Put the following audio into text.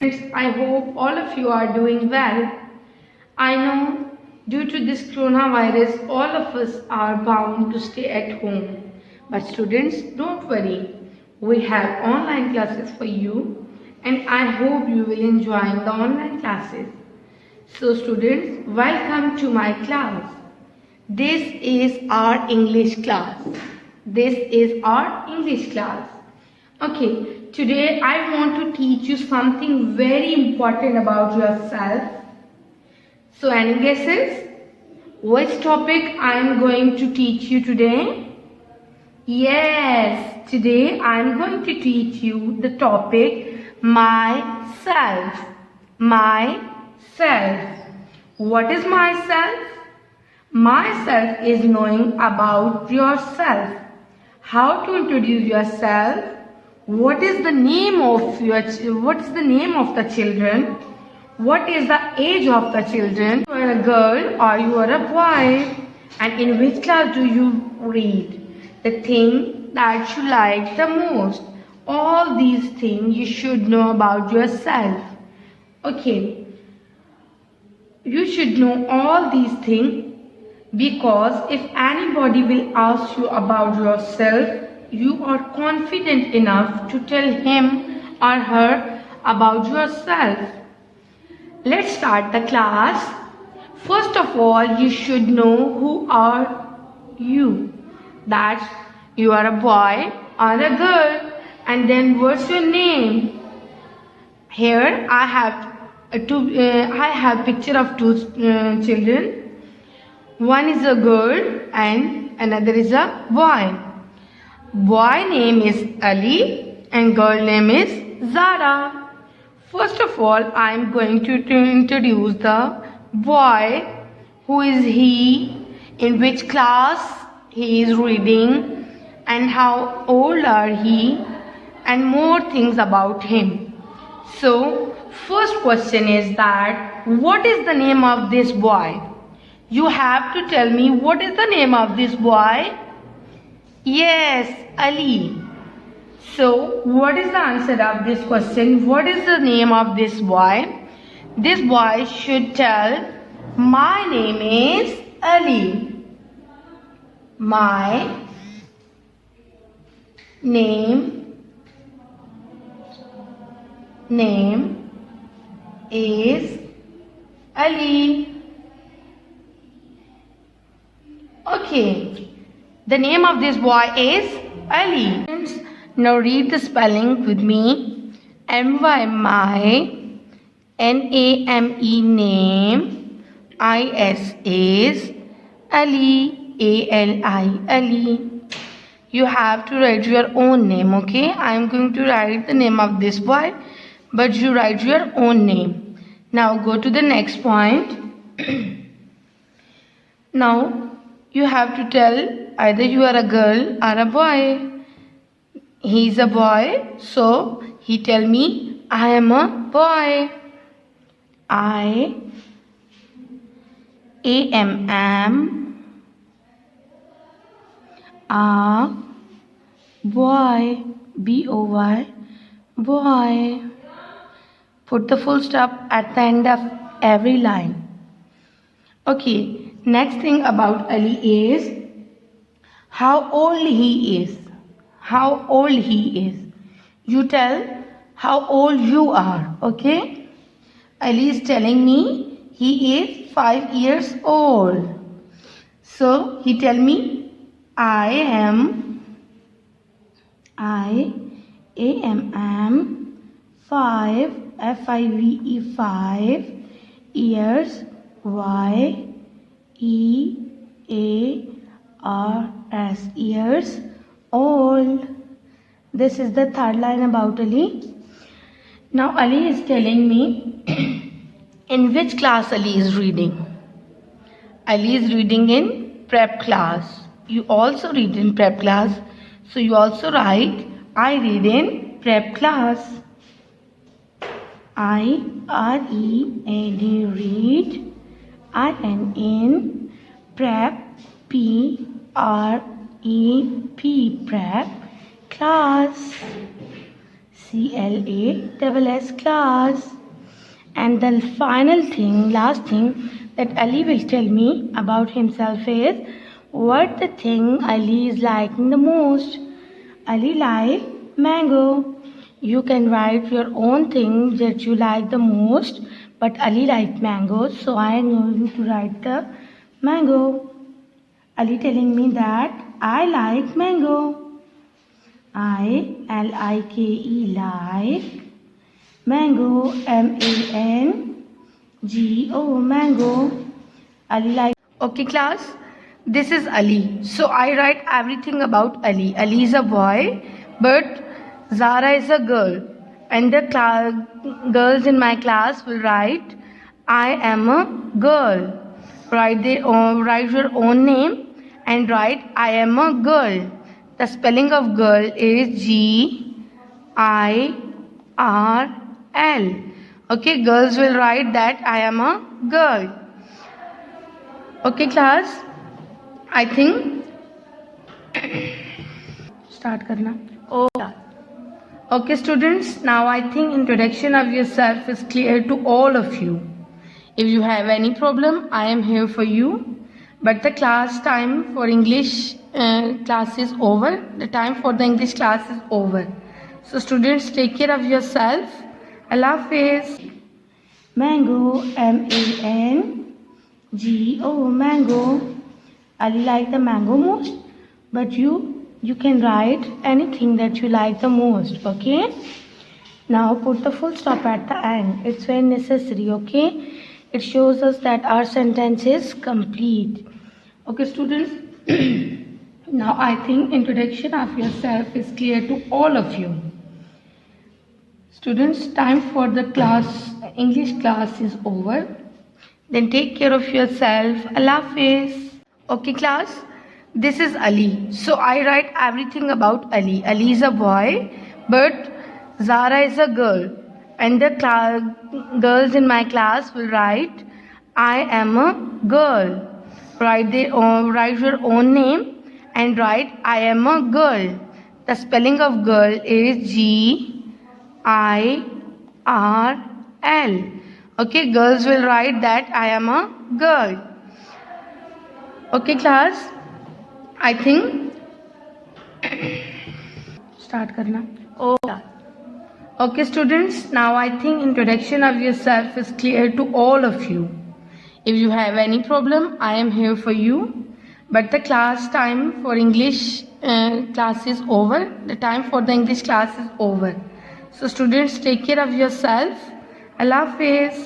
Friends, I hope all of you are doing well. I know due to this coronavirus, all of us are bound to stay at home. But students, don't worry. We have online classes for you and I hope you will enjoy the online classes. So students, welcome to my class. This is our English class. This is our English class. Okay, today I want to teach you something very important about yourself. So any guesses? Which topic I am going to teach you today? Yes, today I am going to teach you the topic myself. Myself. What is myself? Myself is knowing about yourself. How to introduce yourself? What is the name of the children? What is the age of the children? You are a girl or you are a boy? And in which class do you read? The thing that you like the most. All these things you should know about yourself. Okay. You should know all these things because if anybody will ask you about yourself, you are confident enough to tell him or her about yourself. Let's start the class. First of all, you should know who are you. That you are a boy or a girl, and then what's your name? Here I have picture of two children. One is a girl and another is a boy. Boy name is Ali and girl name is Zara. First of all, I am going to introduce the boy. Who is he? In which class he is reading? And how old are he? And more things about him. So, first question is that what is the name of this boy? You have to tell me what is the name of this boy? Yes, Ali. So, what is the answer of this question? What is the name of this boy? This boy should tell, my name is Ali. My name is Ali. Okay. The name of this boy is Ali. Now read the spelling with me. M-Y, my. N-A-M-E, name. I-S is Ali. A-L-I, Ali. You have to write your own name, okay? I am going to write the name of this boy, but you write your own name. Now go to the next point. Now you have to tell either you are a girl or a boy. He is a boy, so he tell me, I am a boy. I am a boy. B-O-Y, boy. Put the full stop at the end of every line. Okay, next thing about Ali is how old he is. How old he is. You tell how old you are, okay? Ali is telling me he is 5 years old. So he tell me I am 5 F-I-V-E 5 years Y-E-A-R-S years old. This is the third line about Ali. Now Ali is telling me in which class Ali is reading. Ali is reading in prep class. You also read in prep class. So you also write I read in prep class. I-R-E-A-D read. I am in prep. P-R-E-P prep class. CLASS class. And the final thing, last thing that Ali will tell me about himself is what the thing Ali is liking the most. Ali like mango. You can write your own thing that you like the most, but Ali like mangoes, so I am going to write the mango. Ali telling me that I like mango. I-L-I-K-E like mango, M-A-N-G-O, mango. Ali like. Okay class, this is Ali. So I write everything about Ali. Ali is a boy, but Zara is a girl. And the girls in my class will write, I am a girl. Write your own name and write, I am a girl. The spelling of girl is G-I-R-L. Okay, girls will write that I am a girl. Okay class, I think start karna. Okay students, now I think introduction of yourself is clear to all of you. If you have any problem, I am here for you. But the class time for English class is over. The time for the English class is over. So students, take care of yourself. Allah Hafiz. Mango, M-A-N-G-O, mango. Ali like the mango most, but you can write anything that you like the most, okay? Now put the full stop at the end. It's very necessary, okay? It shows us that our sentence is complete. Okay students, now I think introduction of yourself is clear to all of you. Students, time for the class, English class is over. Then take care of yourself. Allah Hafiz. Okay class, this is Ali. So I write everything about Ali. Ali is a boy, but Zara is a girl. And the girls in my class will write, I am a girl. Write your own name and write, I am a girl. The spelling of girl is G-I-R-L. Okay, girls will write that I am a girl. Okay class, I think start karna. Okay students, now I think introduction of yourself is clear to all of you. If you have any problem, I am here for you. But the class time for English class is over. The time for the English class is over. So students, take care of yourself. Allah Hafiz.